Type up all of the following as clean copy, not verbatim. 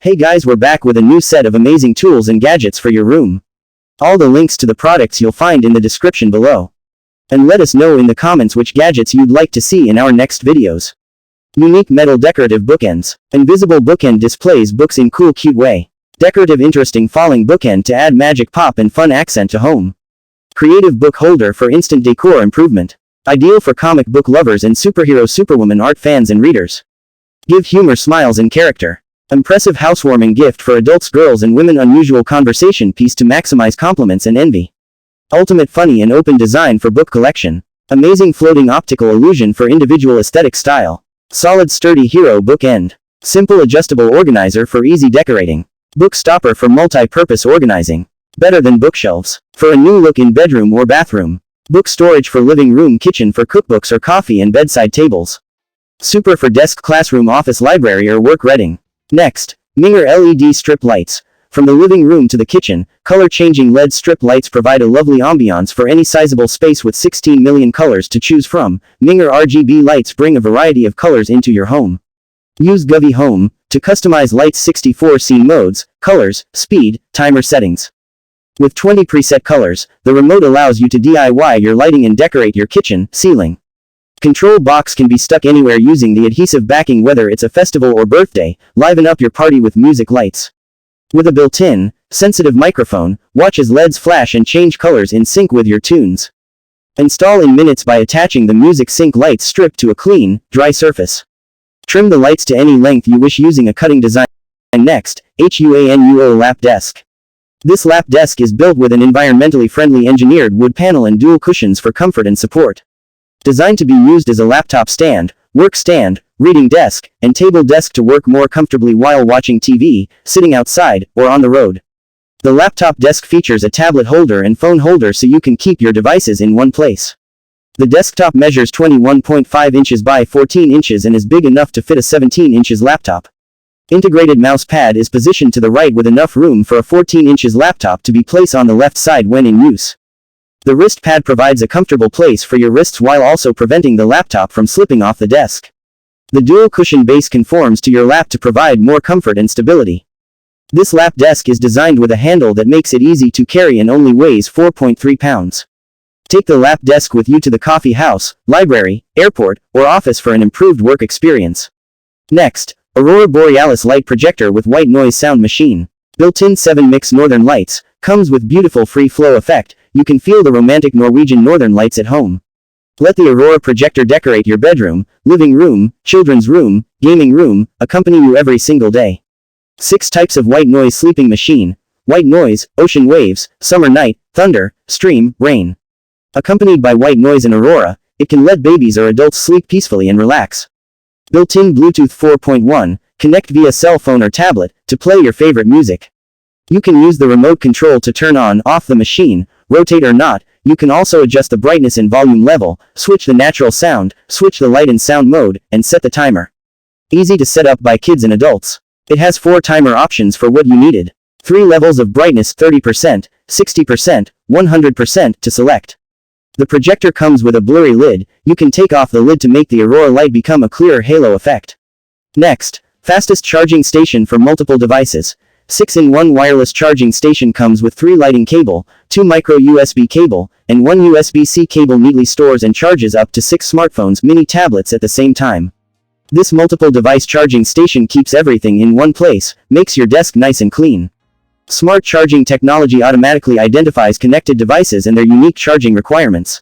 Hey guys, we're back with a new set of amazing tools and gadgets for your room. All the links to the products you'll find in the description below. And let us know in the comments which gadgets you'd like to see in our next videos. Unique metal decorative bookends. Invisible bookend displays books in cool cute way. Decorative interesting falling bookend to add magic pop and fun accent to home. Creative book holder for instant decor improvement. Ideal for comic book lovers and superhero superwoman art fans and readers. Give humor, smiles and character. Impressive housewarming gift for adults, girls and women. Unusual conversation piece to maximize compliments and envy. Ultimate funny and open design for book collection. Amazing floating optical illusion for individual aesthetic style. Solid sturdy hero bookend. Simple adjustable organizer for easy decorating. Book stopper for multi-purpose organizing. Better than bookshelves. For a new look in bedroom or bathroom. Book storage for living room, kitchen for cookbooks or coffee and bedside tables. Super for desk, classroom, office, library or work reading. Next, Minger LED strip lights. From the living room to the kitchen, color-changing LED strip lights provide a lovely ambiance for any sizable space with 16 million colors to choose from. Minger RGB lights bring a variety of colors into your home. Use Govee Home to customize lights 64 scene modes, colors, speed, timer settings. With 20 preset colors, the remote allows you to DIY your lighting and decorate your kitchen, ceiling. Control box can be stuck anywhere using the adhesive backing, whether it's a festival or birthday. Liven up your party with music lights. With a built-in, sensitive microphone, watch as LEDs flash and change colors in sync with your tunes. Install in minutes by attaching the music sync lights strip to a clean, dry surface. Trim the lights to any length you wish using a cutting design. And next, HUANUO lap desk. This lap desk is built with an environmentally friendly engineered wood panel and dual cushions for comfort and support. Designed to be used as a laptop stand, work stand, reading desk, and table desk to work more comfortably while watching TV, sitting outside, or on the road. The laptop desk features a tablet holder and phone holder so you can keep your devices in one place. The desktop measures 21.5 inches by 14 inches and is big enough to fit a 17 inches laptop. Integrated mouse pad is positioned to the right with enough room for a 14 inches laptop to be placed on the left side when in use. The wrist pad provides a comfortable place for your wrists while also preventing the laptop from slipping off the desk. The dual cushion base conforms to your lap to provide more comfort and stability. This lap desk is designed with a handle that makes it easy to carry and only weighs 4.3 pounds. Take the lap desk with you to the coffee house, library, airport, or office for an improved work experience. Next, Aurora Borealis Light Projector with white noise sound machine. Built-in 7-mix northern lights, comes with beautiful free flow effect. You can feel the romantic Norwegian northern lights at home. Let the Aurora projector decorate your bedroom, living room, children's room, gaming room, accompany you every single day. 6 types of white noise sleeping machine. White noise, ocean waves, summer night, thunder, stream, rain. Accompanied by white noise and Aurora, it can let babies or adults sleep peacefully and relax. Built-in Bluetooth 4.1, connect via cell phone or tablet, to play your favorite music. You can use the remote control to turn on, off the machine, rotate or not. You can also adjust the brightness and volume level, switch the natural sound, switch the light and sound mode, and set the timer. Easy to set up by kids and adults. It has 4 timer options for what you needed. 3 levels of brightness, 30%, 60%, 100% to select. The projector comes with a blurry lid. You can take off the lid to make the Aurora light become a clearer halo effect. Next, fastest charging station for multiple devices. 6-in-1 wireless charging station comes with 3 lighting cable, 2 micro USB cable, and 1 USB-C cable. Neatly stores and charges up to 6 smartphones, mini tablets at the same time. This multiple device charging station keeps everything in one place, makes your desk nice and clean. Smart charging technology automatically identifies connected devices and their unique charging requirements.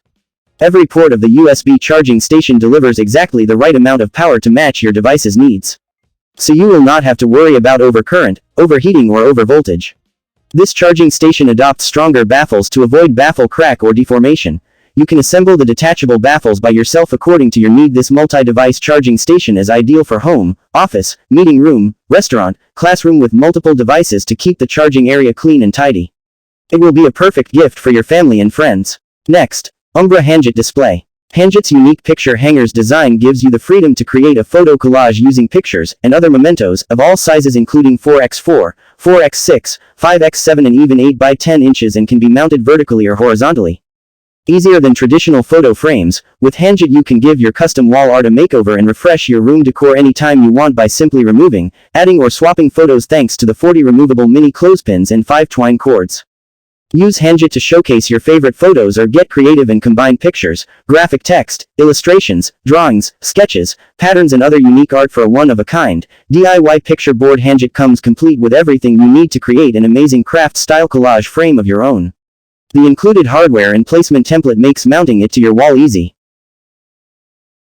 Every port of the USB charging station delivers exactly the right amount of power to match your device's needs. So you will not have to worry about overcurrent, overheating or overvoltage. This charging station adopts stronger baffles to avoid baffle crack or deformation. You can assemble the detachable baffles by yourself according to your need. This multi-device charging station is ideal for home, office, meeting room, restaurant, classroom with multiple devices to keep the charging area clean and tidy. It will be a perfect gift for your family and friends. Next, Umbra Hanget display. Hanget's unique picture hangers design gives you the freedom to create a photo collage using pictures and other mementos of all sizes including 4x4, 4x6, 5x7 and even 8 by 10 inches and can be mounted vertically or horizontally. Easier than traditional photo frames, with Hanget you can give your custom wall art a makeover and refresh your room decor anytime you want by simply removing, adding or swapping photos thanks to the 40 removable mini clothespins and 5 twine cords. Use Hanget to showcase your favorite photos or get creative and combine pictures, graphic text, illustrations, drawings, sketches, patterns and other unique art for a one-of-a-kind, DIY picture board. Hanget comes complete with everything you need to create an amazing craft-style collage frame of your own. The included hardware and placement template makes mounting it to your wall easy.